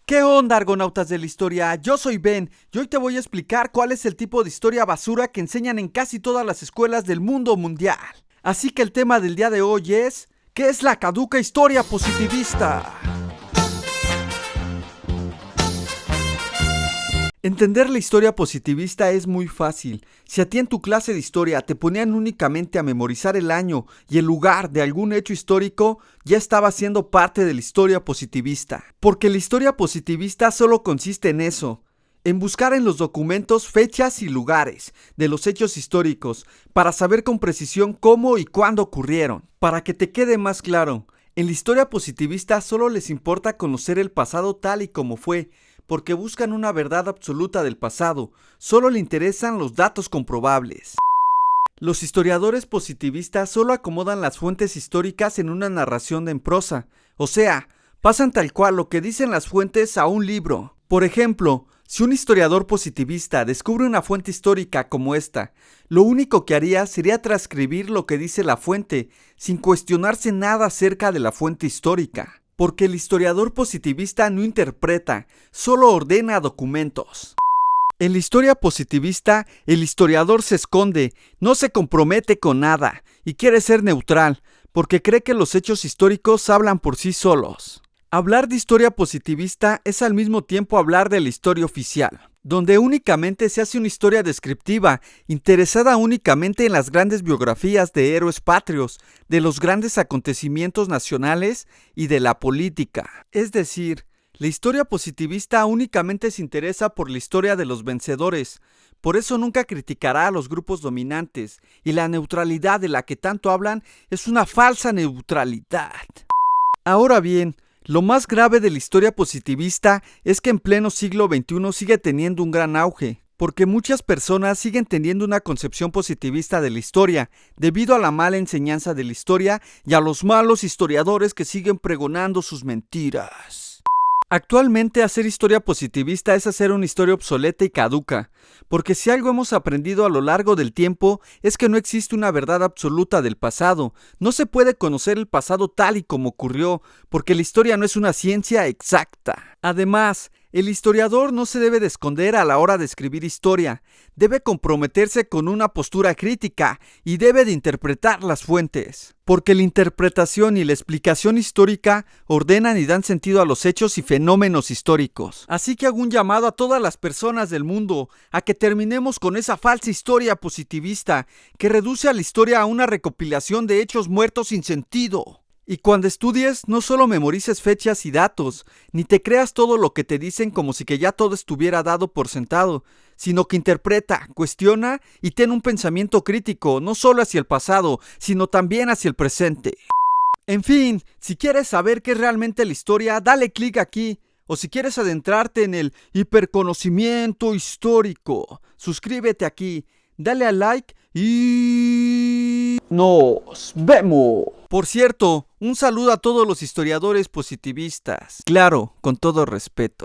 ¿Qué onda, argonautas de la historia? Yo soy Ben y hoy te voy a explicar cuál es el tipo de historia basura que enseñan en casi todas las escuelas del mundo mundial. Así que el tema del día de hoy es: ¿qué es la caduca historia positivista? Entender la historia positivista es muy fácil. Si a ti en tu clase de historia te ponían únicamente a memorizar el año y el lugar de algún hecho histórico, ya estaba siendo parte de la historia positivista. Porque la historia positivista solo consiste en eso, en buscar en los documentos fechas y lugares de los hechos históricos para saber con precisión cómo y cuándo ocurrieron. Para que te quede más claro, en la historia positivista solo les importa conocer el pasado tal y como fue, porque buscan una verdad absoluta del pasado, solo le interesan los datos comprobables. Los historiadores positivistas solo acomodan las fuentes históricas en una narración en prosa, o sea, pasan tal cual lo que dicen las fuentes a un libro. Por ejemplo, si un historiador positivista descubre una fuente histórica como esta, lo único que haría sería transcribir lo que dice la fuente, sin cuestionarse nada acerca de la fuente histórica. Porque el historiador positivista no interpreta, solo ordena documentos. En la historia positivista, el historiador se esconde, no se compromete con nada y quiere ser neutral, porque cree que los hechos históricos hablan por sí solos. Hablar de historia positivista es al mismo tiempo hablar de la historia oficial, donde únicamente se hace una historia descriptiva, interesada únicamente en las grandes biografías de héroes patrios, de los grandes acontecimientos nacionales y de la política. Es decir, la historia positivista únicamente se interesa por la historia de los vencedores, por eso nunca criticará a los grupos dominantes, y la neutralidad de la que tanto hablan es una falsa neutralidad. Ahora bien, lo más grave de la historia positivista es que en pleno siglo XXI sigue teniendo un gran auge, porque muchas personas siguen teniendo una concepción positivista de la historia, debido a la mala enseñanza de la historia y a los malos historiadores que siguen pregonando sus mentiras. Actualmente hacer historia positivista es hacer una historia obsoleta y caduca, porque si algo hemos aprendido a lo largo del tiempo es que no existe una verdad absoluta del pasado, no se puede conocer el pasado tal y como ocurrió, porque la historia no es una ciencia exacta. Además, el historiador no se debe de esconder a la hora de escribir historia, debe comprometerse con una postura crítica y debe de interpretar las fuentes, porque la interpretación y la explicación histórica ordenan y dan sentido a los hechos y fenómenos históricos. Así que hago un llamado a todas las personas del mundo a que terminemos con esa falsa historia positivista que reduce a la historia a una recopilación de hechos muertos sin sentido. Y cuando estudies, no solo memorices fechas y datos, ni te creas todo lo que te dicen como si que ya todo estuviera dado por sentado, sino que interpreta, cuestiona y ten un pensamiento crítico, no solo hacia el pasado, sino también hacia el presente. En fin, si quieres saber qué es realmente la historia, dale clic aquí. O si quieres adentrarte en el hiperconocimiento histórico, suscríbete aquí, dale a like y nos vemos. Por cierto, un saludo a todos los historiadores positivistas. Claro, con todo respeto.